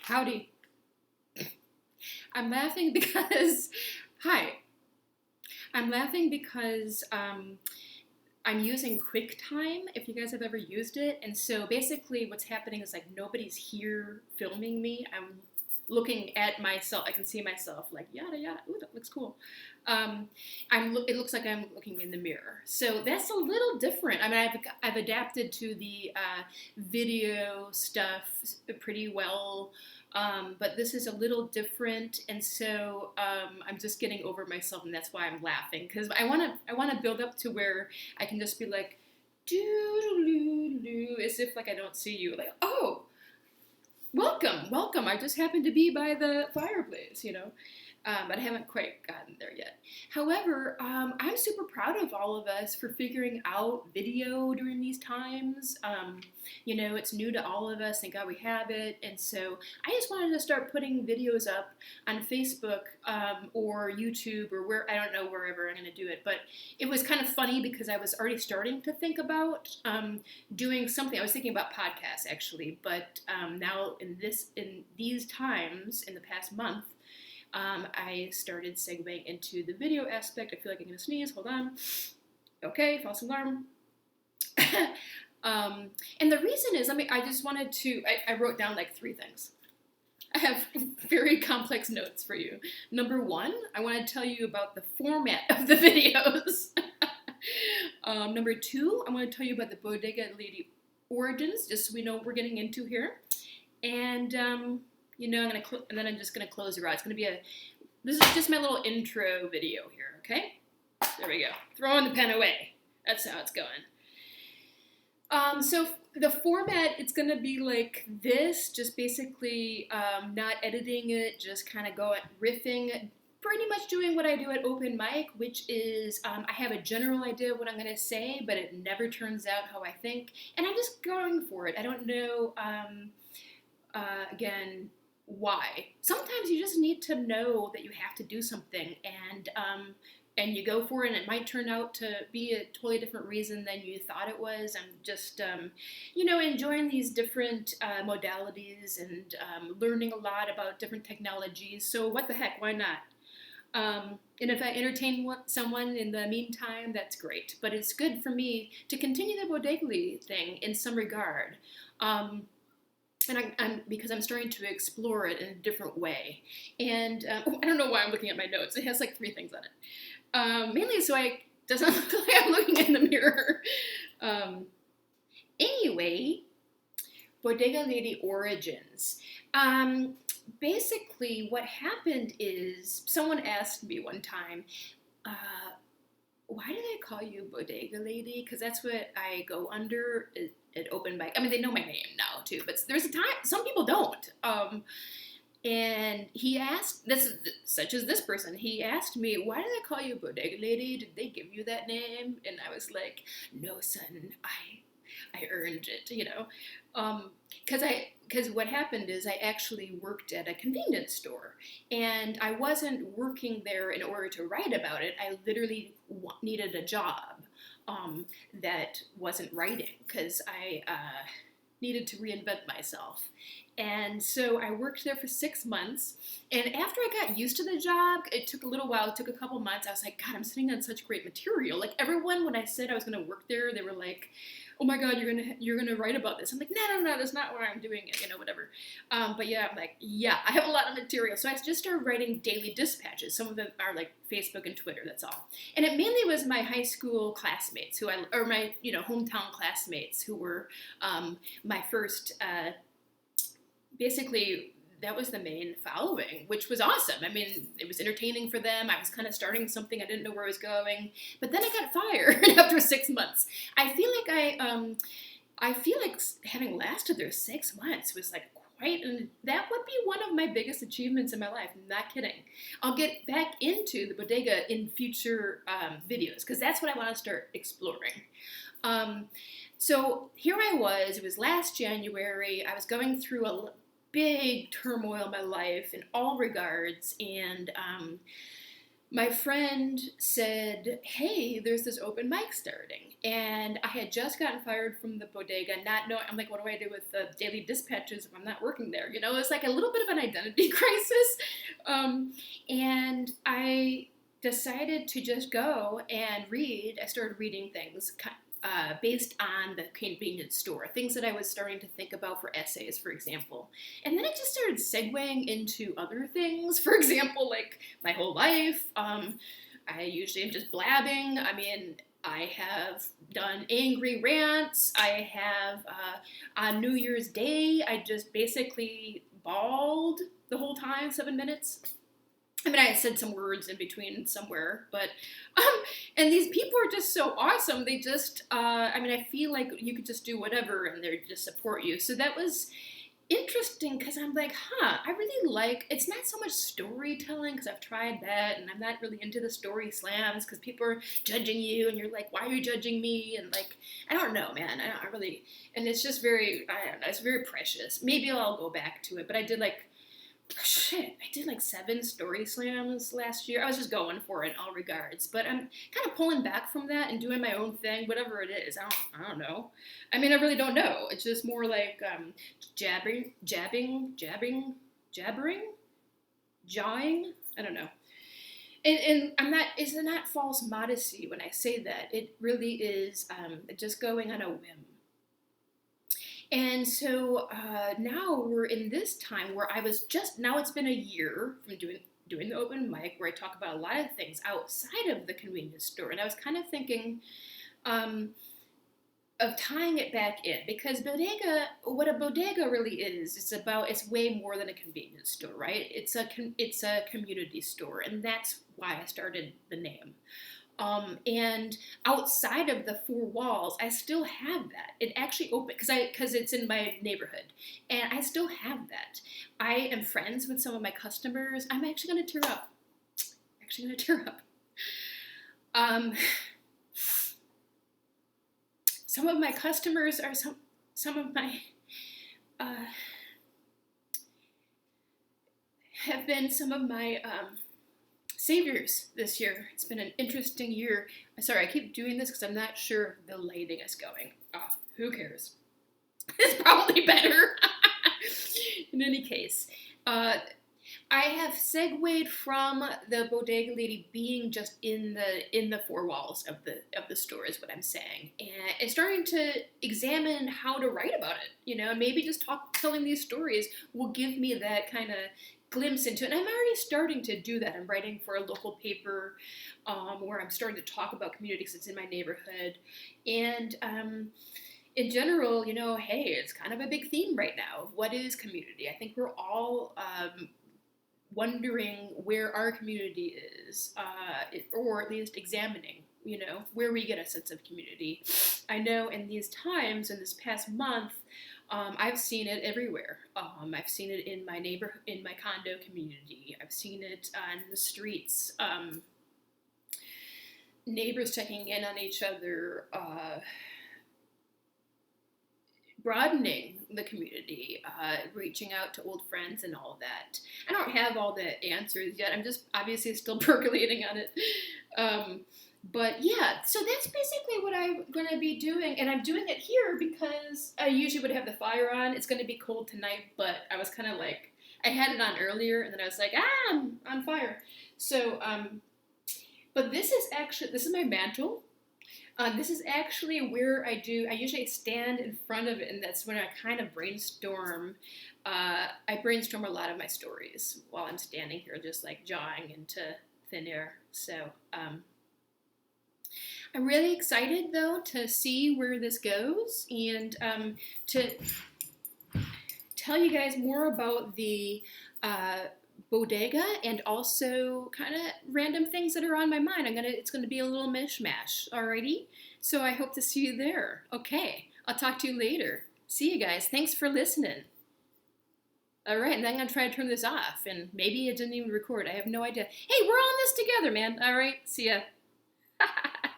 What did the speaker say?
Howdy. I'm laughing because, hi. I'm laughing because I'm using QuickTime, if you guys have ever used it. And so basically what's happening is like nobody's here filming me. I'm looking at myself. I can see myself like yada yada. Ooh, that looks cool. It looks like I'm looking in the mirror. So that's a little different. I mean, I've adapted to the video stuff pretty well. But this is a little different, and so I'm just getting over myself, and that's why I'm laughing because I want to build up to where I can just be like, doo as if like I don't see you, like oh, welcome. I just happened to be by the fireplace. But I haven't quite gotten there yet. However, I'm super proud of all of us for figuring out video during these times. It's new to all of us. Thank God we have it. And so I just wanted to start putting videos up on Facebook or YouTube or I don't know, wherever I'm going to do it. But it was kind of funny because I was already starting to think about doing something. I was thinking about podcasts actually, but now in these times, in the past month, I started segueing into the video aspect. I feel like I'm going to sneeze. Hold on. Okay, false alarm. And the reason is, I just wanted to, I wrote down like 3 things. I have very complex notes for you. Number 1, I want to tell you about the format of the videos. Number 2, I want to tell you about the Bodega Lady origins, just so we know what we're getting into here. And, and then I'm just gonna close your eyes. This is just my little intro video here, okay? There we go. Throwing the pen away. That's how it's going. So the format, it's gonna be like this, just basically not editing it, just kind of going riffing, pretty much doing what I do at open mic, which is I have a general idea of what I'm gonna say, but it never turns out how I think, and I'm just going for it. I don't know. Again, why? Sometimes you just need to know that you have to do something, and you go for it, and it might turn out to be a totally different reason than you thought it was. I'm just, enjoying these different modalities and learning a lot about different technologies. So what the heck? Why not? And if I entertain someone in the meantime, that's great. But it's good for me to continue the Bodega Lady thing in some regard. And because I'm starting to explore it in a different way. And I don't know why I'm looking at my notes. It has like 3 things on it. Mainly so I doesn't look like I'm looking in the mirror. Anyway, Bodega Lady origins. Basically, what happened is someone asked me one time, why do they call you Bodega Lady? Because that's what I go under at open mic. I mean, they know my name now too, but there's a time some people don't. And he asked, such as this person, he asked me, why do they call you Bodega Lady? Did they give you that name? And I was like, no, son, I earned it, because what happened is I actually worked at a convenience store, and I wasn't working there in order to write about it. I literally needed a job that wasn't writing, because I needed to reinvent myself. And so I worked there for 6 months, and after I got used to the job, it took a little while, it took a couple months. I was like, God, I'm sitting on such great material. Like, everyone, when I said I was going to work there, they were like, oh my God, you're gonna write about this. I'm like, no, that's not why I'm doing it, whatever. But yeah, I'm like, yeah, I have a lot of material. So I just started writing daily dispatches. Some of them are like Facebook and Twitter, that's all. And it mainly was my high school classmates or my, hometown classmates who were my first, basically, that was the main following, which was awesome. I mean, it was entertaining for them. I was kind of starting something. I didn't know where I was going. But then I got fired after 6 months. I feel like having lasted there 6 months was like and that would be one of my biggest achievements in my life. I'm not kidding. I'll get back into the bodega in future videos, because that's what I want to start exploring. So here I was. It was last January. I was going through a big turmoil in my life in all regards, and my friend said, hey, there's this open mic starting. And I had just gotten fired from the bodega, not knowing, I'm like, what do I do with the daily dispatches if I'm not working there? You know, it's like a little bit of an identity crisis. And I decided to just go and read. I started reading things based on the convenience store, things that I was starting to think about for essays, for example. And then it just started segueing into other things, for example, like my whole life. I usually am just blabbing. I mean, I have done angry rants. I have, on New Year's Day, I just basically bawled the whole time, 7 minutes. I mean, I said some words in between somewhere, but, and these people are just so awesome. They just, I mean, I feel like you could just do whatever and they just support you. So that was interesting because I'm like, I really like, it's not so much storytelling because I've tried that and I'm not really into the story slams because people are judging you and you're like, why are you judging me? And like, I don't know, man, I don't really, and it's just very, I don't know, it's very precious. Maybe I'll go back to it, but I did like 7 story slams last year. I was just going for it in all regards, but I'm kind of pulling back from that and doing my own thing, whatever it is. I don't know. I mean, I really don't know. It's just more like jabbering, jawing. I don't know. And I'm not. It's not false modesty when I say that. It really is just going on a whim. And so now we're in this time where now it's been a year from doing the open mic where I talk about a lot of things outside of the convenience store. And I was kind of thinking of tying it back in because what a bodega really is, it's way more than a convenience store, right? It's a community store. And that's why I started the name. And outside of the 4 walls, I still have that. It actually opened because it's in my neighborhood, and I still have that. I am friends with some of my customers. I'm actually going to tear up. Some of my customers are some of my have been some of my saviors this year. It's been an interesting year. Sorry, I keep doing this because I'm not sure if the lighting is going. Oh, who cares? It's probably better. In any case, I have segued from the Bodega Lady being just in the 4 walls of the store is what I'm saying, and it's starting to examine how to write about it. You know, maybe just telling these stories will give me that kind of glimpse into it. And I'm already starting to do that. I'm writing for a local paper where I'm starting to talk about community because it's in my neighborhood. And in general, you know, hey, it's kind of a big theme right now. What is community? I think we're all wondering where our community is, or at least examining, you know, where we get a sense of community. I know in these times, in this past month, I've seen it everywhere. I've seen it in my in my condo community. I've seen it on the streets. Neighbors checking in on each other, broadening the community, reaching out to old friends and all of that. I don't have all the answers yet. I'm just obviously still percolating on it. But yeah, so that's basically what I'm going to be doing. And I'm doing it here because I usually would have the fire on. It's going to be cold tonight, but I was kind of like, I had it on earlier and then I was like, I'm on fire. So, but this is my mantle. This is actually where I usually stand in front of it, and that's when I kind of brainstorm. I brainstorm a lot of my stories while I'm standing here, just like jawing into thin air. So, I'm really excited, though, to see where this goes and to tell you guys more about the bodega and also kind of random things that are on my mind. It's gonna be a little mishmash, alrighty? So I hope to see you there. Okay, I'll talk to you later. See you guys. Thanks for listening. All right, and then I'm gonna try to turn this off, and maybe it didn't even record. I have no idea. Hey, we're all in this together, man. All right, see ya.